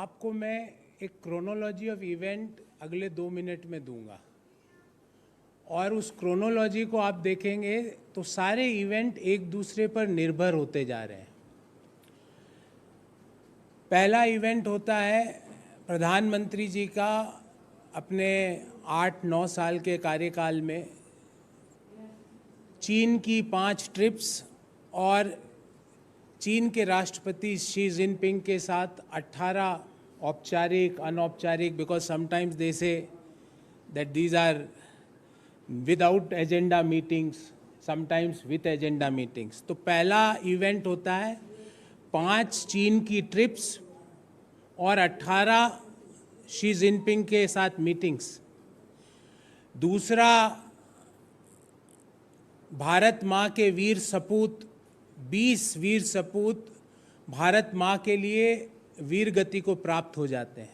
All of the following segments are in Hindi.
आपको मैं एक क्रोनोलॉजी ऑफ इवेंट अगले 2 मिनट में दूंगा और उस क्रोनोलॉजी को आप देखेंगे तो सारे इवेंट एक दूसरे पर निर्भर होते जा रहे हैं। पहला इवेंट होता है प्रधानमंत्री जी का अपने 8-9 साल के कार्यकाल में चीन की 5 ट्रिप्स और चीन के राष्ट्रपति शी जिनपिंग के साथ 18 औपचारिक अनौपचारिक, because sometimes they say that these are without agenda meetings, sometimes with agenda meetings. तो पहला इवेंट होता है 5 चीन की ट्रिप्स और 18 शी जिनपिंग के साथ मीटिंग्स। दूसरा, भारत माँ के वीर सपूत 20 वीर सपूत भारत माँ के लिए वीर गति को प्राप्त हो जाते हैं।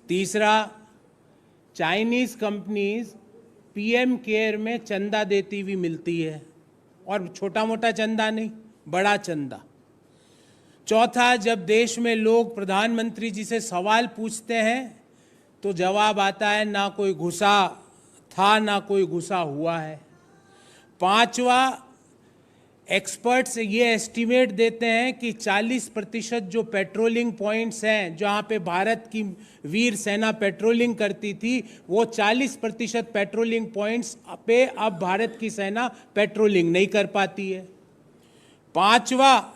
तीसरा, चाइनीज़ कंपनीज पीएम केयर में चंदा देती हुई मिलती है, और छोटा मोटा चंदा नहीं, बड़ा चंदा। चौथा, जब देश में लोग प्रधानमंत्री जी से सवाल पूछते हैं तो जवाब आता है ना कोई घुसा था ना कोई घुसा हुआ है। पांचवा, एक्सपर्ट्स ये एस्टिमेट देते हैं कि 40% जो पेट्रोलिंग पॉइंट्स हैं जहां पे भारत की वीर सेना पेट्रोलिंग करती थी, वो 40% पेट्रोलिंग पॉइंट्स पे अब भारत की सेना पेट्रोलिंग नहीं कर पाती है। पांचवा,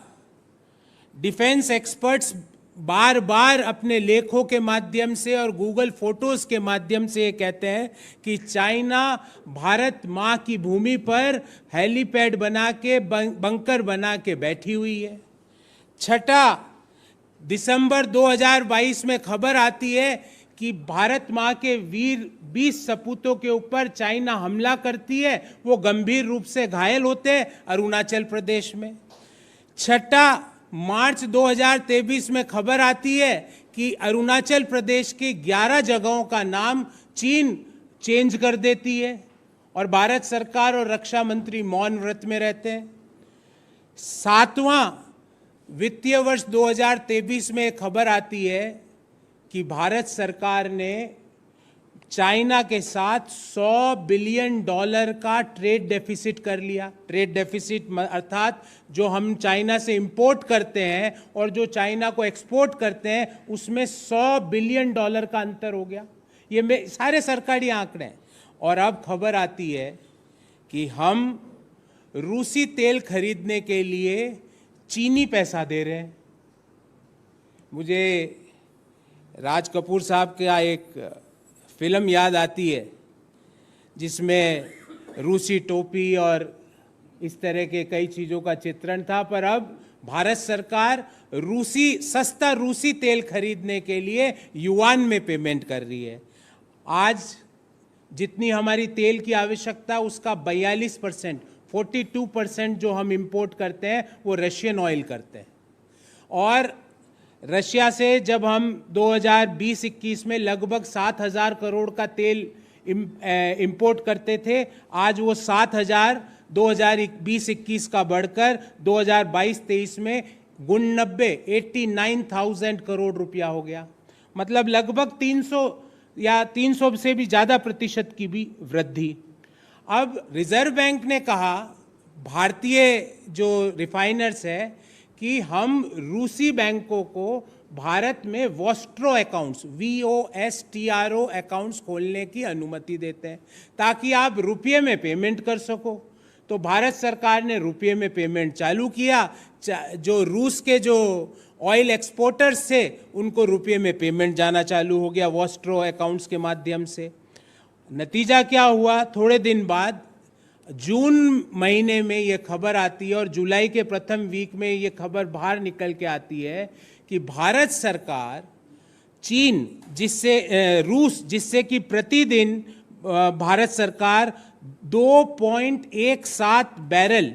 डिफेंस एक्सपर्ट्स बार बार अपने लेखों के माध्यम से और गूगल फोटोज के माध्यम से ये कहते हैं कि चाइना भारत माँ की भूमि पर हेलीपैड बना के बंकर बना के बैठी हुई है। छठा, दिसंबर 2022 में खबर आती है कि भारत माँ के वीर 20 सपूतों के ऊपर चाइना हमला करती है, वो गंभीर रूप से घायल होते हैं अरुणाचल प्रदेश में। छठा, मार्च 2023 में खबर आती है कि अरुणाचल प्रदेश की 11 जगहों का नाम चीन चेंज कर देती है और भारत सरकार और रक्षा मंत्री मौन व्रत में रहते हैं। सातवां, वित्तीय वर्ष 2023 में खबर आती है कि भारत सरकार ने चाइना के साथ $100 बिलियन का ट्रेड डेफिसिट कर लिया। ट्रेड डेफिसिट अर्थात जो हम चाइना से इंपोर्ट करते हैं और जो चाइना को एक्सपोर्ट करते हैं, उसमें $100 बिलियन का अंतर हो गया। ये सारे सरकारी आंकड़े हैं। और अब खबर आती है कि हम रूसी तेल खरीदने के लिए चीनी पैसा दे रहे हैं। मुझे राज कपूर साहब का एक फिल्म याद आती है जिसमें रूसी टोपी और इस तरह के कई चीज़ों का चित्रण था, पर अब भारत सरकार सस्ता रूसी तेल खरीदने के लिए युआन में पेमेंट कर रही है। आज जितनी हमारी तेल की आवश्यकता उसका 42%, 42% जो हम इंपोर्ट करते हैं वो रशियन ऑयल करते हैं। और रशिया से जब हम 2020-21 में लगभग 7,000 करोड़ का तेल इंपोर्ट करते थे, आज वो 7,000 2020-21 का बढ़कर 2022-23 में 89,000 करोड़ रुपया हो गया। मतलब लगभग 300 या 300 से भी ज़्यादा प्रतिशत की भी वृद्धि। अब रिजर्व बैंक ने कहा, भारतीय जो रिफाइनर्स है, कि हम रूसी बैंकों को भारत में वॉस्ट्रो अकाउंट्स VOSTRO अकाउंट्स खोलने की अनुमति देते हैं ताकि आप रुपये में पेमेंट कर सको। तो भारत सरकार ने रुपये में पेमेंट चालू किया। जो रूस के जो ऑयल एक्सपोर्टर्स थे उनको रुपये में पेमेंट जाना चालू हो गया वॉस्ट्रो अकाउंट्स के माध्यम से। नतीजा क्या हुआ? थोड़े दिन बाद जून महीने में ये खबर आती है और जुलाई के प्रथम वीक में ये खबर बाहर निकल के आती है कि भारत सरकार चीन रूस जिससे कि प्रतिदिन भारत सरकार 2.17 बैरल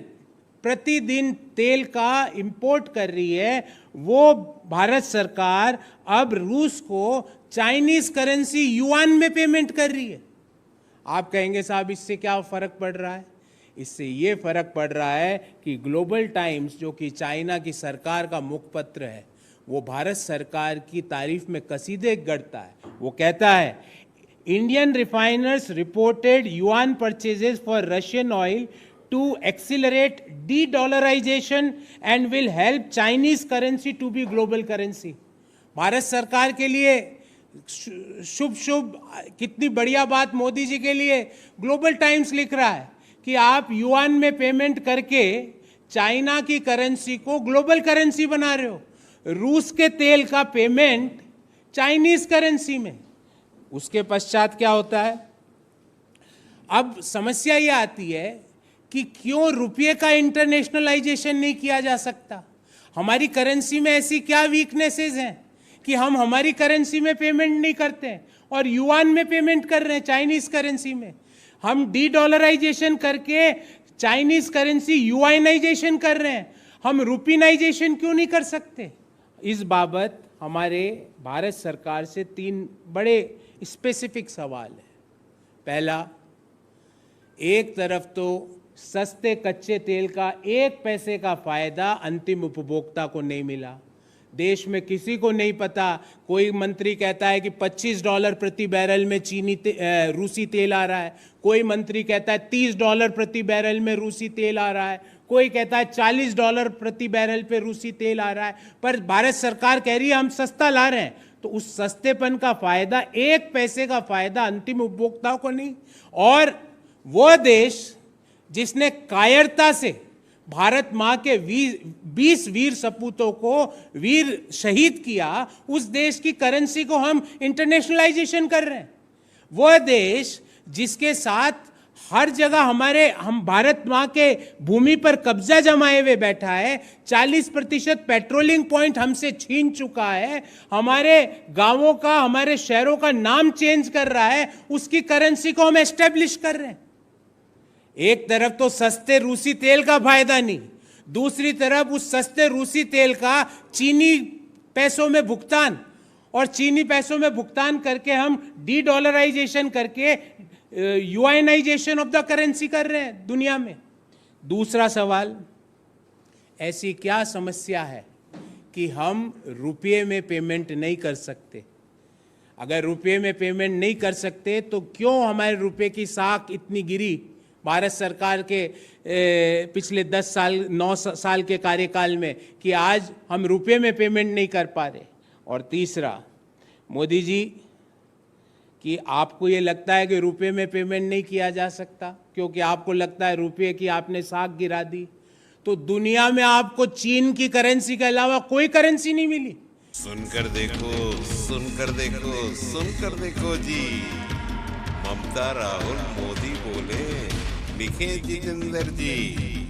प्रतिदिन तेल का इंपोर्ट कर रही है, वो भारत सरकार अब रूस को चाइनीज करेंसी युआन में पेमेंट कर रही है। आप कहेंगे साहब इससे क्या फ़र्क पड़ रहा है? इससे ये फ़र्क पड़ रहा है कि ग्लोबल टाइम्स, जो कि चाइना की सरकार का मुखपत्र है, वो भारत सरकार की तारीफ में कसीदे गढ़ता है। वो कहता है, Indian refiners reported yuan purchases for Russian oil to accelerate de-dollarisation and will help Chinese currency to be global currency. Bharat सरकार के लिए शुभ शुभ, कितनी बढ़िया बात मोदी जी के लिए। ग्लोबल टाइम्स लिख रहा है कि आप युआन में पेमेंट करके चाइना की करेंसी को ग्लोबल करेंसी बना रहे हो। रूस के तेल का पेमेंट चाइनीज करेंसी में। उसके पश्चात क्या होता है? अब समस्या ये आती है कि क्यों रुपये का इंटरनेशनलाइजेशन नहीं किया जा सकता? हमारी करेंसी में ऐसी क्या वीकनेसेस हैं कि हम हमारी करेंसी में पेमेंट नहीं करते हैं और युआन में पेमेंट कर रहे हैं, चाइनीज करेंसी में। हम डी-डॉलराइजेशन करके चाइनीज करेंसी युआनाइजेशन कर रहे हैं, हम रुपीनाइजेशन क्यों नहीं कर सकते? इस बाबत हमारे भारत सरकार से 3 बड़े स्पेसिफिक सवाल हैं। पहला, एक तरफ तो सस्ते कच्चे तेल का 1 पैसे का फायदा अंतिम उपभोक्ता को नहीं मिला। देश में किसी को नहीं पता। कोई मंत्री कहता है कि $25 प्रति बैरल में रूसी तेल आ रहा है, कोई मंत्री कहता है $30 प्रति बैरल में रूसी तेल आ रहा है, कोई कहता है $40 प्रति बैरल पे रूसी तेल आ रहा है। पर भारत सरकार कह रही है हम सस्ता ला रहे हैं, तो उस सस्तेपन का फायदा, 1 पैसे का फायदा अंतिम उपभोक्ताओं को नहीं। और वो देश जिसने कायरता से भारत मां के 20 वीर सपूतों को वीर शहीद किया, उस देश की करेंसी को हम इंटरनेशनलाइजेशन कर रहे हैं। वो देश जिसके साथ हर जगह हम भारत मां के भूमि पर कब्जा जमाए हुए बैठा है, 40% पेट्रोलिंग पॉइंट हमसे छीन चुका है, हमारे गांवों का, हमारे शहरों का नाम चेंज कर रहा है, उसकी करेंसी को हम एस्टेब्लिश कर रहे हैं। एक तरफ तो सस्ते रूसी तेल का फायदा नहीं, दूसरी तरफ उस सस्ते रूसी तेल का चीनी पैसों में भुगतान, और चीनी पैसों में भुगतान करके हम डी-डॉलराइजेशन करके युआनाइजेशन ऑफ द करेंसी कर रहे हैं दुनिया में। दूसरा सवाल, ऐसी क्या समस्या है कि हम रुपये में पेमेंट नहीं कर सकते? अगर रुपये में पेमेंट नहीं कर सकते तो क्यों हमारे रुपये की साख इतनी गिरी भारत सरकार के पिछले 9 साल के कार्यकाल में, कि आज हम रुपये में पेमेंट नहीं कर पा रहे? और तीसरा, मोदी जी, कि आपको ये लगता है कि रुपये में पेमेंट नहीं किया जा सकता क्योंकि आपको लगता है रुपये की आपने साख गिरा दी, तो दुनिया में आपको चीन की करेंसी के अलावा कोई करेंसी नहीं मिली। सुनकर देखो, सुनकर देखो, सुनकर देखो जी। ममता, राहुल, मोदी बोले, लिखे जितेंद्र जी।